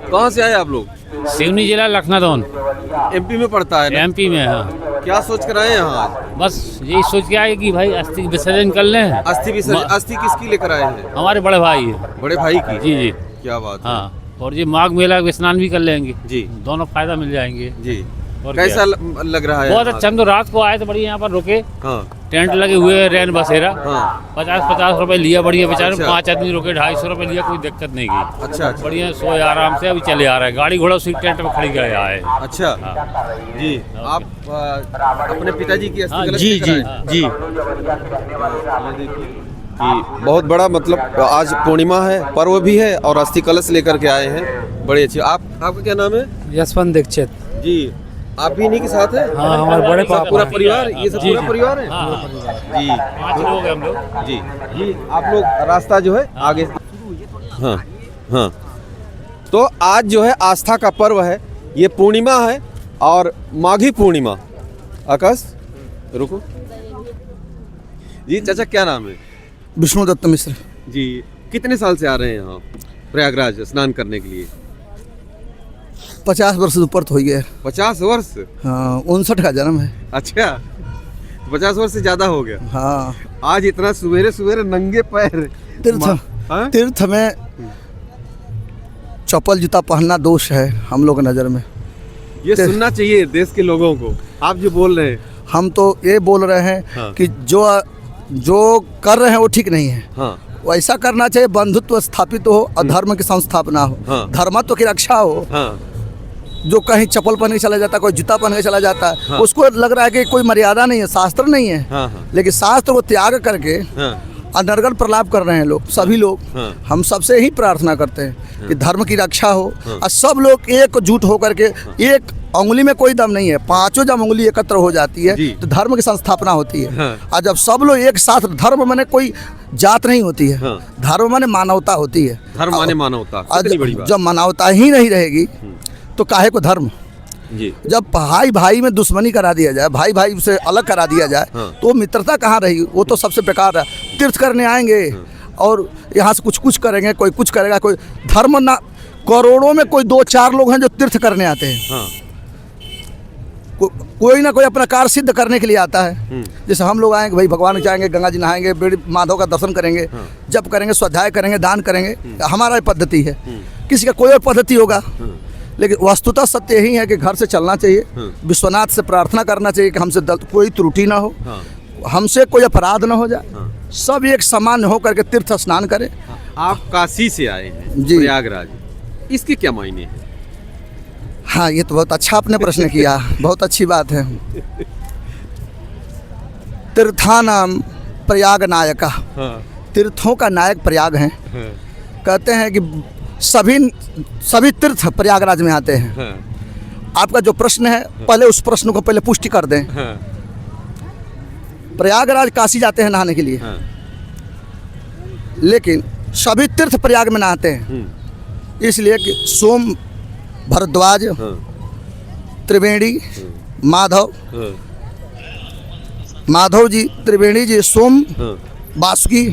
कहाँ से आए आप लोग? सिवनी जिला लखनऊ एमपी में पड़ता है ना? एमपी में। हाँ, क्या सोच कर आए यहाँ आज? बस यही सोच के आए कि भाई अस्थि विसर्जन कर लें। अस्थि विसर्जन। अस्थि किसकी लेकर आए हैं? हमारे बड़े भाई है। बड़े भाई की? जी जी। क्या बात है। हाँ, और ये माघ मेला में स्नान भी कर लेंगे जी दोनों फायदा मिल जाएंगे जी। और कैसा क्या? लग रहा है? बहुत अच्छा। हम तो रात को आए थे, बढ़िया यहाँ पर रुके, हाँ टेंट लगे हुए, रैन बसेरा। हाँ 50-50 रुपए लिया, बढ़िया बेचारे। अच्छा। 5 आदमी रुके, 250 रुपए लिया, कोई दिक्कत नहीं की। अच्छा अच्छा बढ़िया सोए आराम से, अभी चले आ रहे हैं। गाड़ी घोड़ा उसी टेंट में खड़ी गया है। अच्छा। जी, आप अपने पिताजी की अस्थि कलश जी लेकर जी आए? जी। ये देखिए कि बहुत बड़ा, मतलब आज पूर्णिमा है, पर्व भी है और अस्थि कलश लेकर के आए हैं। बड़े अच्छे। आपका क्या नाम है? यशवंत दीक्षित। जी, आप भी इन्हीं के साथ हैं? हाँ, हमारे बड़े सब पापा पूरा हैं। परिवार, ये सब जी, पूरा जी। परिवार है? हाँ, जी 5 लोग हैं हम लोग। जी जी। आप लोग रास्ता जो है आगे। हाँ हाँ। तो आज जो है आस्था का पर्व है, ये पूर्णिमा है और माघी पूर्णिमा। आकाश रुको जी। चाचा क्या नाम है? विष्णुदत्त मिश्र। जी, कितने साल से आ रहे हैं यहाँ प्रयागराज स्नान करने के लिए? 50 वर्ष से ऊपर तो हो गया। 50 वर्ष? हाँ, 59 का जन्म है। अच्छा, 50 वर्ष से ज्यादा हो गया। हाँ, आज इतना सवेरे सवेरे नंगे पैर हाँ? तीर्थ में चप्पल जूता पहनना दोष है हम लोग की नज़र में। ये सुनना चाहिए देश के लोगों को। आप जो बोल रहे हैं। हम तो ये बोल रहे हैं हाँ। कि जो कर रहे हैं वो ठीक नहीं है। हाँ वैसा करना चाहिए, बंधुत्व स्थापित हो और धर्म की संस्थापना हो। हाँ। धर्मत्व की रक्षा हो। हाँ जो कहीं चप्पल पहन के चला जाता है, कोई जूता पहन के चला जाता है, हाँ। उसको लग रहा है कि कोई मर्यादा नहीं है, शास्त्र नहीं है। हाँ हाँ लेकिन शास्त्र को त्याग करके हाँ अनर्गल प्रलाप कर रहे हैं लोग, सभी लोग। हाँ। हम सबसे ही प्रार्थना करते हैं कि धर्म की रक्षा हो और सब लोग एकजुट होकर के, एक उंगली में कोई दम नहीं है, पांचों जब उंगली एकत्र हो जाती है जी। तो धर्म की संस्थापना होती है। हाँ। और जब सब लोग एक साथ, धर्म माने कोई जात नहीं होती है। हाँ। धर्म माने मानवता होती है। धर्म माने मानवता, और कितनी बड़ी बात। जब मानवता ही नहीं रहेगी तो काहे को धर्म। जी जब भाई भाई में दुश्मनी करा दिया जाए, भाई भाई से अलग करा दिया जाए, हाँ। तो मित्रता कहाँ रही? वो तो सबसे बेकार है। तीर्थ करने आएंगे और यहाँ से कुछ करेंगे, कोई कुछ करेगा, कोई धर्म ना। करोड़ों में कोई 2-4 लोग हैं जो तीर्थ करने आते हैं। हाँ कोई ना कोई अपना कार्य सिद्ध करने के लिए आता है। जैसे हम लोग आएंगे, भाई भगवान जाएंगे, गंगा जी नहाएंगे, बेड़ी माधव का दर्शन करेंगे, जप करेंगे, स्वाध्याय करेंगे, दान करेंगे। हमारा पद्धति है, किसी का कोई और पद्धति होगा। लेकिन वस्तुतः सत्य यही है कि घर से चलना चाहिए, विश्वनाथ से प्रार्थना करना चाहिए कि हमसे कोई त्रुटि ना हो, हमसे कोई अपराध ना हो जाए, सब एक समान होकर के तीर्थ स्नान करें। आप काशी से आए हैं जी। प्रयागराज, इसके क्या मायने हैं? हाँ, ये तो बहुत अच्छा आपने प्रश्न किया, बहुत अच्छी बात है। तीर्थानाम प्रयाग नायका, तीर्थों का नायक प्रयाग हैं। कहते हैं कि सभी तीर्थ प्रयागराज में आते हैं। आपका जो प्रश्न है, पहले उस प्रश्न को पहले पुष्टि कर दें। प्रयागराज काशी जाते हैं नहाने के लिए, लेकिन सभी तीर्थ प्रयाग में नहाते हैं, इसलिए कि सोम, भरद्वाज, त्रिवेणी, माधव जी, त्रिवेणी जी, सोम, वासुकी,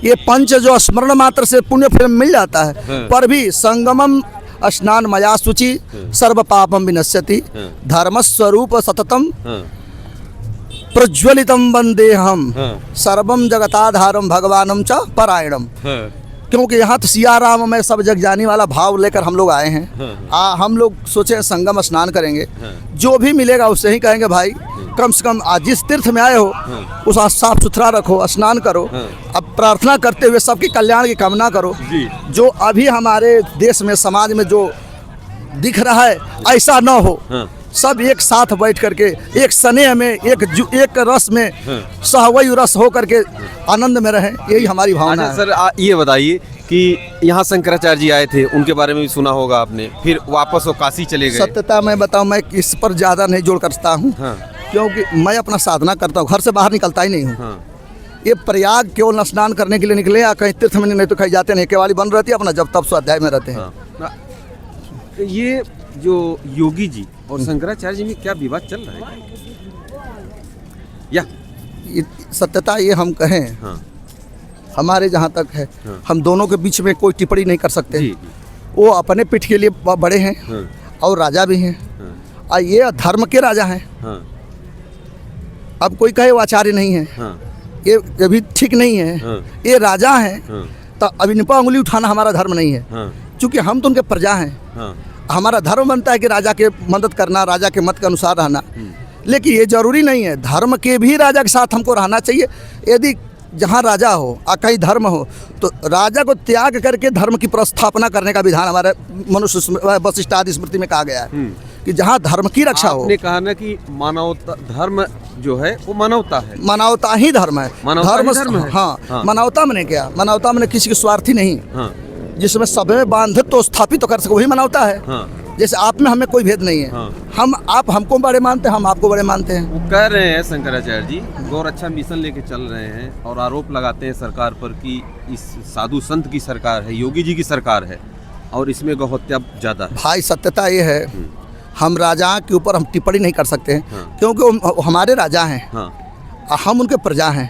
ये पंच जो स्मरण मात्र से पुण्य फल मिल जाता है। पर भी संगमम स्नान मया शुचि सर्व पापम विनश्यति धर्म स्वरूप सततम प्रज्वलितम वंदेहम सर्वम जगताधारम भगवानम च परायणम। क्योंकि यहाँ तो सिया राम में सब जग जाने वाला भाव लेकर हम लोग आए हैं। हम लोग सोचे संगम स्नान करेंगे, जो भी मिलेगा उससे ही कहेंगे भाई कम से कम आज जिस तीर्थ में आए हो उस साफ सुथरा रखो, स्नान करो। अब प्रार्थना करते हुए सबकी कल्याण की कामना करो। जो अभी हमारे देश में, समाज में जो दिख रहा है, ऐसा न हो। सब एक साथ बैठ करके एक स्नेह में, एक रस में, सहवई रस हो करके आनंद में रहें, यही हमारी भावना है। सर ये बताइए कि यहाँ शंकराचार्य जी आए थे, उनके बारे में भी सुना होगा आपने, फिर वापस वो काशी चले गए। सत्यता मैं बताऊं, मैं इस पर ज़्यादा नहीं जोड़ करता हूँ। क्योंकि मैं अपना साधना करता हूँ, घर से बाहर निकलता ही नहीं हूँ। ये प्रयाग केवल स्नान करने के लिए निकले या कहीं तीर्थ में, नहीं तो कहीं जाते नहीं, केवाली बन रहती है, अपना जब तब स्वाध्याय में रहते हैं। ये जो योगी जी और शंकराचार्य जी में क्या विवाद चल रहा है या? सत्यता ये हम कहें, हमारे जहाँ तक है, हम दोनों के बीच में कोई टिप्पणी नहीं कर सकते। वो अपने पीठ के लिए बड़े हैं और राजा भी हैं, और ये धर्म के राजा हैं। अब कोई कहे वो आचार्य नहीं है, ये भी ठीक नहीं है, ये राजा हैं। तो अब इन पर उंगली उठाना हमारा धर्म नहीं है, क्योंकि हम तो उनके प्रजा हैं। हमारा धर्म बनता है कि राजा के मदद करना, राजा के मत के अनुसार रहना, लेकिन ये जरूरी नहीं है। धर्म के भी राजा के साथ हमको रहना चाहिए। यदि जहाँ राजा हो और कहीं धर्म हो तो राजा को त्याग करके धर्म की प्रस्थापना करने का विधान हमारे मनुष्य वशिष्ठ आदि स्मृति में कहा गया है कि जहाँ धर्म की रक्षा हो। आपने कहा ना कि मानवता, धर्म जो है वो मानवता है, मानवता ही धर्म है। धर्म है। हाँ, मानवता मैंने क्या, मानवता मैंने किसी के स्वार्थी नहीं, जिसमें सब में बांधित तो स्थापित तो कर सके, वही मानवता है। जैसे आप में हमें कोई भेद नहीं है। हम आप हमको बड़े मानते हैं, हम आपको बड़े मानते हैं। वो कह रहे हैं शंकराचार्य जी गौरक्षा मिशन लेके चल रहे हैं और आरोप लगाते हैं सरकार पर कि इस साधु संत की सरकार है, योगी जी की सरकार है और इसमें गौहत्या ज्यादा है। भाई सत्यता ये है, हम राजा के ऊपर हम टिप्पणी नहीं कर सकते हैं, क्योंकि वो हमारे राजा हैं, हम उनके प्रजा हैं,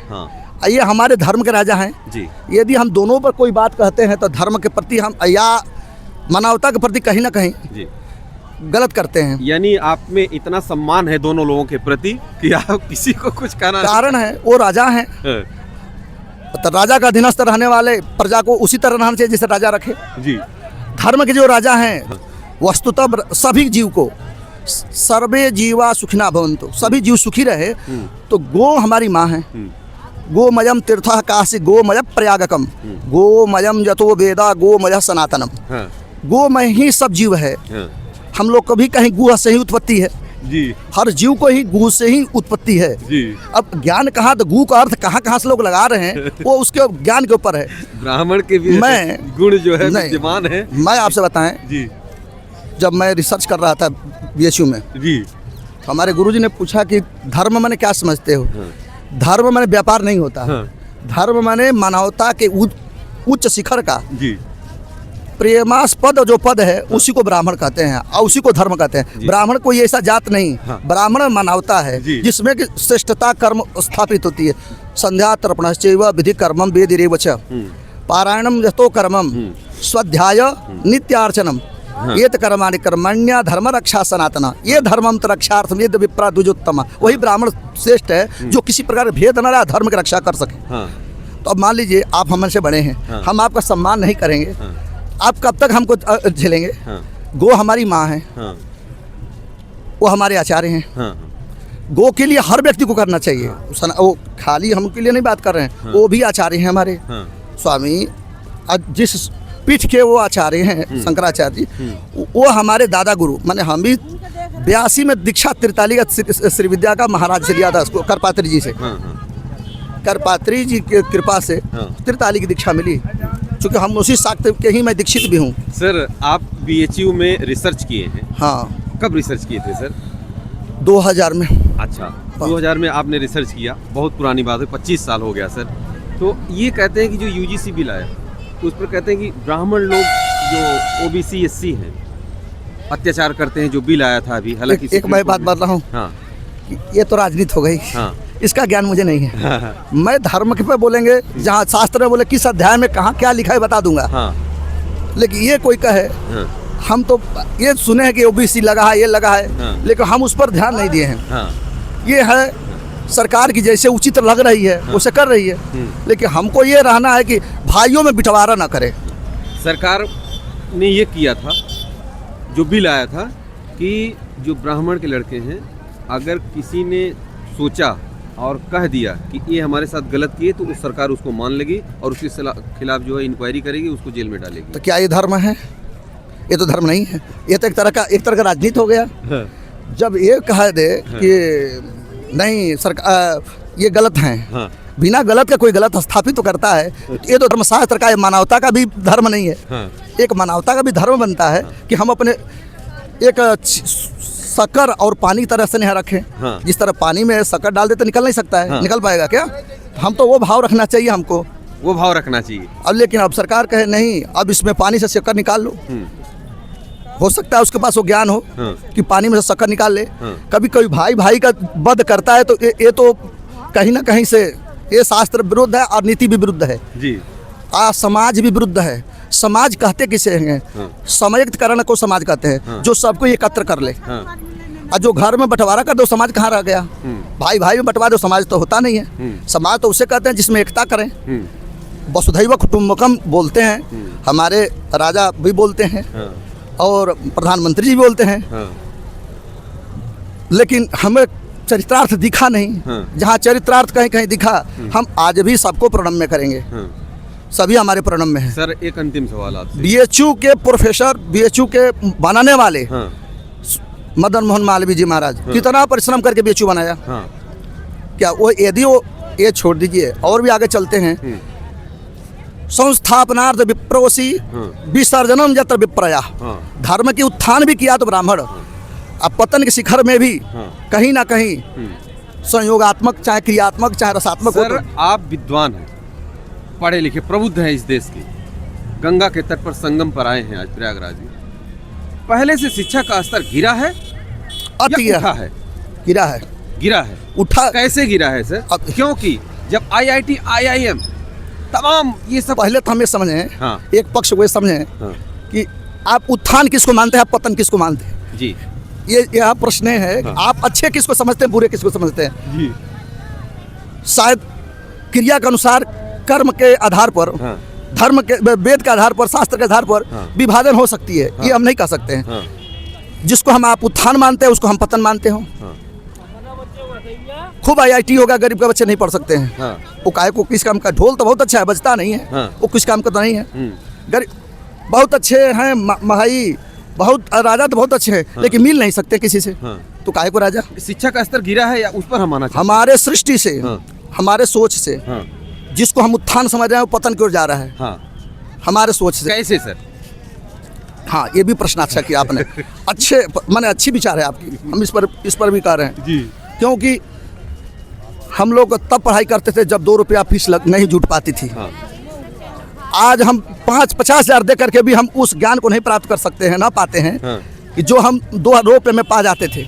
ये हमारे धर्म के राजा हैं जी। यदि हम दोनों पर कोई बात कहते हैं तो धर्म के प्रति हम या मानवता के प्रति कहीं ना कहीं जी गलत करते हैं। यानी आप में इतना सम्मान है दोनों लोगों के प्रति कि आप किसी को कुछ कहना कारण है, वो राजा हैं। तो राजा का अधीनस्थ रहने वाले प्रजा को उसी तरह रहना चाहिए जैसे राजा रखे जी। धर्म के जो राजा हैं वस्तुतः सभी जीव को सर्वे जीवा सुखिना भवन्तु, सभी जीव सुखी रहे। तो गो हमारी माँ है, गोमयम तीर्थः काशी गोमय प्रयागकम, गोमयम यतो वेदा गोमय सनातनम। गोमय ही सब जीव है। हम लोग कभी कहीं गुह से ही उत्पत्ति है जी, हर जीव को ही गु से ही उत्पत्ति है जी। अब ज्ञान कहाँ, तो गु का अर्थ कहाँ कहाँ से लोग लगा रहे हैं वो उसके ज्ञान के ऊपर है। ब्राह्मण के भी मैं गुण जो है विद्यमान है। मैं आपसे बताएं जी, जब मैं रिसर्च कर रहा था BHU में जी, हमारे गुरुजी ने पूछा कि धर्म माने क्या समझते हो। धर्म माने व्यापार नहीं होता, धर्म माने मानवता के उच्च शिखर का जी। प्रेमास्पद जो पद है उसी को ब्राह्मण कहते हैं और उसी को धर्म कहते हैं। ब्राह्मण कोई ऐसा जात नहीं, ब्राह्मण मानवता है जिसमें कि श्रेष्ठता कर्म स्थापित होती है। संध्या तर्पणश्चैव विधि कर्मम वेदिरेव च पारायणम यतो कर्मम स्वाध्याय नित्यार्चनम ये कर्माणि कर्मण्या धर्म रक्षा सनातना ये धर्मम तो रक्षार्थम ये विप्रा द्विजोत्तम। वही ब्राह्मण श्रेष्ठ है जो किसी प्रकार भेद न रहा धर्म की रक्षा कर सके। तो अब मान लीजिए आप हमसे बड़े हैं, हम आपका सम्मान नहीं करेंगे, आप कब तक हमको झेलेंगे। गो हमारी माँ है, वो हमारे आचार्य हैं। गो के लिए हर व्यक्ति को करना चाहिए, वो खाली हम के लिए नहीं बात कर रहे हैं, वो भी आचार्य हैं हमारे स्वामी। जिस पीठ के वो आचार्य हैं शंकराचार्य जी, वो हमारे दादा गुरु। माने हम भी 82 में दीक्षा 43 श्री विद्या का महाराज से लिया था उसको करपात्री जी से। करपात्री जी की कृपा से 43 की दीक्षा मिली, क्योंकि हम उसी शाक्त के ही मैं दीक्षित भी हूँ। सर आप BHU में रिसर्च किए हैं? हाँ। कब रिसर्च किए थे सर? 2000 में। अच्छा, 2000 में आपने रिसर्च किया, बहुत पुरानी बात है, 25 साल हो गया सर। तो ये कहते हैं कि जो UGC बिल आया तो उस पर कहते हैं कि ब्राह्मण लोग जो OBC SC हैं अत्याचार करते हैं, जो बिल आया था अभी। हालांकि एक मैं बात बता रहा हूँ, हाँ, ये तो राजनीति हो गई, हाँ, इसका ज्ञान मुझे नहीं है। हाँ। मैं धर्म के पे बोलेंगे, जहाँ शास्त्र में बोले किस अध्याय में कहाँ क्या लिखा है बता दूंगा। हाँ। लेकिन ये कोई कहे, हाँ, हम तो ये सुने हैं कि OBC लगा है, ये लगा है, हाँ, लेकिन हम उस पर ध्यान नहीं दिए हैं। हाँ। ये है सरकार की जैसे उचित लग रही है उसे कर रही है, लेकिन हमको ये रहना है कि भाइयों में बिटवारा ना करे। सरकार ने ये किया था, जो बिल आया था कि जो ब्राह्मण के लड़के हैं अगर किसी ने सोचा और कह दिया कि ये हमारे साथ गलत किए तो उस सरकार उसको मान लेगी और उसके खिलाफ जो है इंक्वायरी करेगी, उसको जेल में डालेगी। तो क्या ये धर्म है? ये तो धर्म नहीं है, ये तो एक तरह का राजनीति हो गया। हाँ। जब ये कह दे कि नहीं सरकार ये गलत हैं, हाँ, बिना गलत का कोई गलत स्थापित तो करता है, ये तो धर्मशास्त्र का, मानवता का भी धर्म नहीं है। हाँ। एक मानवता का भी धर्म बनता है, हाँ, कि हम अपने एक शक्कर और पानी की तरह से नहीं रखें। हाँ। जिस तरह पानी में शक्कर डाल दे तो निकल नहीं सकता है। हाँ। निकल पाएगा क्या? हम तो वो भाव रखना चाहिए, हमको वो भाव रखना चाहिए। अब लेकिन अब सरकार कहे नहीं, अब इसमें पानी से शक्कर निकाल लो। हो सकता है उसके पास वो ज्ञान हो, हाँ, कि पानी में से शक्कर निकाल ले। हाँ। कभी कभी भाई का वध करता है तो ये तो कहीं ना कहीं से ये शास्त्र विरुद्ध है और नीति भी विरुद्ध है जी। समाज भी विरुद्ध है। समाज कहते किसे हैं? समयकरण को समाज कहते हैं, जो सबको एकत्र कर ले। और जो घर में बंटवारा कर दो, समाज कहाँ रह गया? भाई भाई में बंटवा दो, समाज तो होता नहीं है। समाज तो उसे कहते हैं जिसमें एकता करें। वसुधैव कुटुंबकम बोलते हैं, हमारे राजा भी बोलते हैं और प्रधानमंत्री जी बोलते हैं, लेकिन हमें चरित्रार्थ दिखा नहीं। जहाँ चरित्रार्थ कहीं कहीं दिखा, हम आज भी सबको प्रणम्य करेंगे। सभी हमारे प्रणम्य में है। सर एक अंतिम सवाल आपसे। बीएचयू के प्रोफेसर, बीएचयू के बनाने वाले मदन मोहन मालवीय जी महाराज कितना परिश्रम करके बीएचयू बनाया। क्या वो यदि वो ये छोड़ दीजिए और भी आगे चलते हैं। संस्थापनार्थ विप्रोसी विसर्जनम यत्र विप्रया। धर्म की उत्थान भी किया तो ब्राह्मण, अब पतन के शिखर में भी कहीं ना कहीं संयोगात्मक, चाहे क्रियात्मक चाहे रसात्मक। सर आप विद्वान हैं, पढ़े लिखे, प्रबुद्ध हैं इस देश के, गंगा के तट पर संगम पर आए हैं आज प्रयागराज में। पहले से शिक्षा का स्तर गिरा है या उठा है? गिरा है। गिरा है। उठा कैसे गिरा है सर? क्योंकि जब IIT IIM तमाम ये सब, पहले तो हम ये समझें, एक पक्ष वो समझें कि आप उत्थान किसको मानते हैं, आप पतन किसको मानते हैं। जी, ये यह प्रश्न है। आप अच्छे किसको समझते हैं, बुरे किसको समझते हैं? जी। शायद क्रिया के अनुसार, कर्म के आधार पर, धर्म के, वेद के आधार पर, शास्त्र के आधार पर विभाजन हो सकती है। ये हम नहीं कह सकते हैं। जिसको हम आप उत्थान मानते हैं उसको हम पतन मानते हो। खूब IIT होगा, गरीब के बच्चे नहीं पढ़ सकते हैं। वो काहे को, किस काम का? ढोल तो बहुत अच्छा है, बजता नहीं है। वो किस काम का तो नहीं है। गरीब बहुत अच्छे हैं, महाई बहुत, राजा तो बहुत अच्छे हैं, लेकिन मिल नहीं सकते किसी से। तो काहे को राजा? शिक्षा का स्तर गिरा है या उस पर हम आना चाहते हैं? हमारे सृष्टि से, हमारे सोच से, जिसको हम उत्थान समझ रहे हैं वो पतन की ओर जा रहा है। हमारे सोच से। कैसे सर? हाँ, ये भी प्रश्न अच्छा किया आपने। अच्छे माने अच्छी विचार है आपकी, हम इस पर भी कह रहे हैं जी। क्योंकि हम लोग तब पढ़ाई करते थे जब 2 रुपया फीस नहीं जुट पाती थी। आज हम 5-50 हज़ार दे करके भी हम उस ज्ञान को नहीं प्राप्त कर सकते हैं, ना पाते हैं कि जो हम 2 रुपये में पा जाते थे।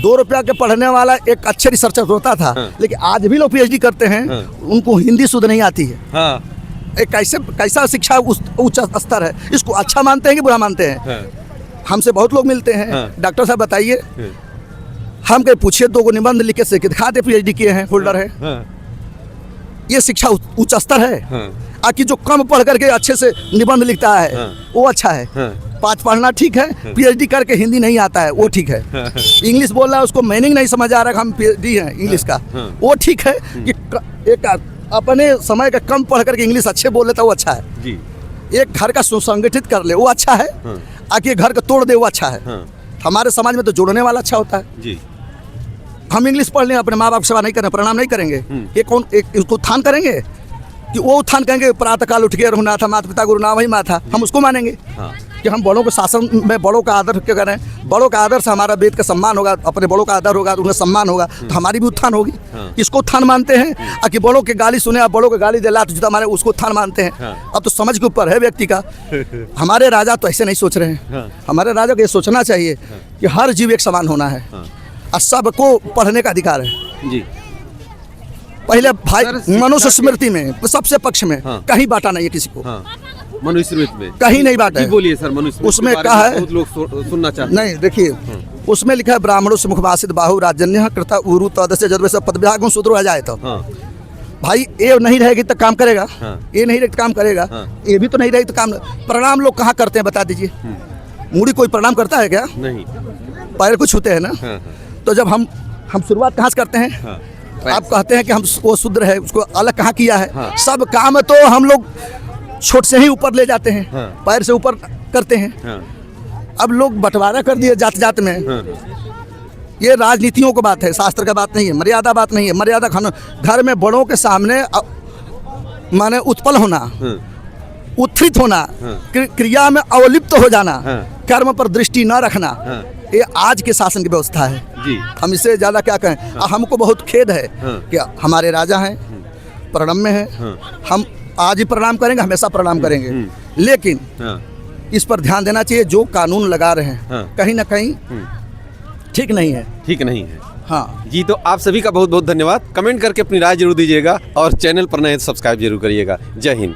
2 रुपया के पढ़ने वाला एक अच्छे रिसर्चर होता था, लेकिन आज भी लोग PhD करते हैं, उनको हिंदी शुद्ध नहीं आती है। एक कैसा शिक्षा उच्च स्तर है, इसको अच्छा मानते हैं कि बुरा मानते हैं? हमसे बहुत लोग मिलते हैं, डॉक्टर साहब बताइए, हम कहीं पूछिए, 2 निबंध लिखे से दिखाते PhD किए हैं, होल्डर है। ये शिक्षा उच्च स्तर है? आकि जो कम पढ़ करके अच्छे से निबंध लिखता है वो अच्छा है? 5 पढ़ना ठीक है, PhD करके हिंदी नहीं आता है वो ठीक है। इंग्लिश बोल रहा है, उसको मीनिंग नहीं समझ आ रहा है, हम PhD हैं इंग्लिश का, वो ठीक है। कि एक अपने समय का कम पढ़ करके इंग्लिश अच्छे बोल लेता है वो अच्छा है जी। एक घर का सुसंगठित कर ले वो अच्छा है, आके घर का तोड़ दे वो अच्छा है। हमारे समाज में तो जोड़ने वाला अच्छा होता है जी। हम इंग्लिश पढ़ लें, अपने माँ बाप सेवा नहीं करें, प्रणाम नहीं करेंगे, ये कौन उसको उत्थान करेंगे? कि वो उत्थान कहेंगे प्रातः काल उठ के रघुनाथ था, माता पिता गुरु नाम ही माँ था, हम उसको मानेंगे? कि हम बड़ों के शासन में बड़ों का आदर क्यों करें? बड़ों का आदर से हमारा वेद का सम्मान होगा, अपने बड़ों का आदर होगा, उन्हें सम्मान होगा, तो हमारी भी उत्थान होगी। इसको उत्थान मानते हैं कि बड़ों के गाली सुने, बड़ों के गाली दे लात जूता मारे, उसको उत्थान मानते हैं। अब तो समझ के ऊपर है व्यक्ति का। हमारे राजा तो ऐसे नहीं सोच रहे हैं। हमारे राजा को ये सोचना चाहिए कि हर जीव एक समान होना है और सबको पढ़ने का अधिकार है जी। पहले भाई मनुष्य स्मृति में सबसे पक्ष में कहीं बांटा नहीं है किसी को। मनुस्मृति में कहीं नहीं बांटा है। बोलिए सर, मनुस्मृति उसमें कहा है, बहुत लोग सुनना चाहते नहीं, देखिए उसमें लिखा है ब्राह्मणों से मुखवासित बाहु राजन्य कृता उरु तदस्य जदवैसे पदविभाग शूद्रो आ जाए तो भाई ये नहीं रहेगी तो काम करेगा, ये नहीं रहेगी तो काम करेगा, ये भी तो नहीं रहेगी तो काम। प्रणाम लोग कहाँ करते हैं बता दीजिए? मूड़ी कोई प्रणाम करता है क्या? नहीं, पैर कुछ होते हैं ना। तो जब हम शुरुआत कहाँ से करते हैं? आप कहते हैं कि हम वो शूद्र है, उसको अलग कहाँ किया है? सब काम तो हम लोग छोट से ही ऊपर ले जाते हैं, पैर से ऊपर करते हैं। अब लोग बंटवारा कर दिए जात जात में। ये राजनीतियों की बात है, शास्त्र का बात नहीं है, मर्यादा बात नहीं है। मर्यादा खाना घर में बड़ों के सामने माने उत्पल होना, उत्थित होना, क्रिया में अवलिप्त हो जाना, कर्म पर दृष्टि न रखना, ये आज के शासन की व्यवस्था है जी। हम इससे ज्यादा क्या कहें? हमको बहुत खेद है कि हमारे राजा हैं, प्रणम्य हैं, हम आज ही प्रणाम करेंगे, हमेशा प्रणाम करेंगे, लेकिन इस पर ध्यान देना चाहिए जो कानून लगा रहे हैं कहीं ना कहीं ठीक नहीं है, ठीक नहीं है। हाँ जी, तो आप सभी का बहुत बहुत धन्यवाद। कमेंट करके अपनी राय जरूर दीजिएगा और चैनल पर नए सब्सक्राइब जरूर करिएगा। जय हिंद।